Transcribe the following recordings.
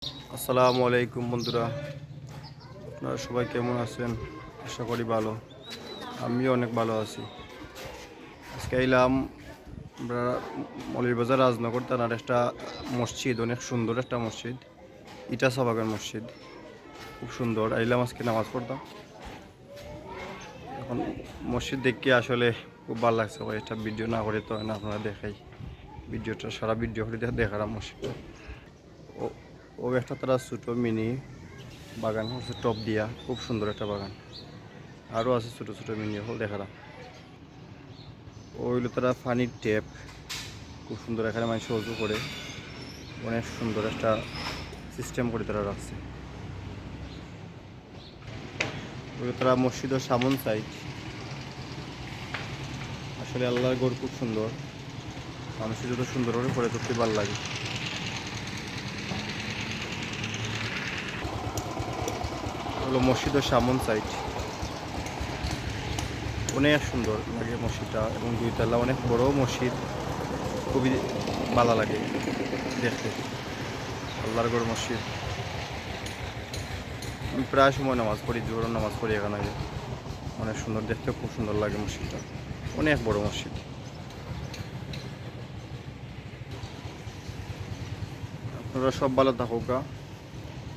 আসসালামু আলাইকুম বন্ধুরা, আপনারা সবাই কেমন আছেন? আশা করি ভালো। আমিও অনেক ভালো আছি। আজকে এলাম আমরা মৌলভীবাজার রাজনগর থানার একটা মসজিদ, অনেক সুন্দর একটা মসজিদ, ইটা সাবাগান মসজিদ, খুব সুন্দর। আইলাম আজকে নামাজ পড়তাম। এখন মসজিদ দেখে আসলে খুব ভালো লাগছে। একটা ভিডিও না করে তো না, আপনারা দেখাই ভিডিওটা, সারা ভিডিও করে দেখালাম মসজিদটা। ও ও একটা তারা ছোটো মিনি বাগান হচ্ছে টপ দিয়া, খুব সুন্দর একটা বাগান। আরও আছে ছোটো ছোটো মিনি হল দেখালাম। ওইগুলো তারা পানির ট্যাপ, খুব সুন্দর। এখানে মানুষ অজু করে, অনেক সুন্দর একটা সিস্টেম করে তারা রাখছে। ওইগুলো তারা মসজিদ ও সামন সাইড। আসলে আল্লাহর ঘর খুব সুন্দর, মানুষের যত সুন্দর করে তুলতে ভালো লাগে। হলো মসজিদ ও সামন সাইড, অনেক সুন্দর লাগে মসজিদটা, এবং দুইতলা অনেক বড় মসজিদ, খুবই ভালো লাগে দেখতে। আল্লাহর ঘর মসজিদ, আমি প্রায় সময় নামাজ পড়ি, জোহর নামাজ পড়ি এখানে। অনেক সুন্দর দেখতে, খুব সুন্দর লাগে মসজিদটা, অনেক বড় মসজিদ। আপনারা সব ভালো থাকুক,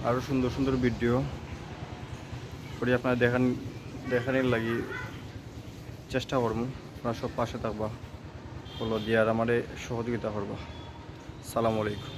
আরও সুন্দর সুন্দর ভিডিও করি আপনারা দেখানোর লাগি চেষ্টা করবো। আপনারা সব পাশে থাকবা, হলো দিয়ে আর আমারে সহযোগিতা করবা। সালামু আলাইকুম।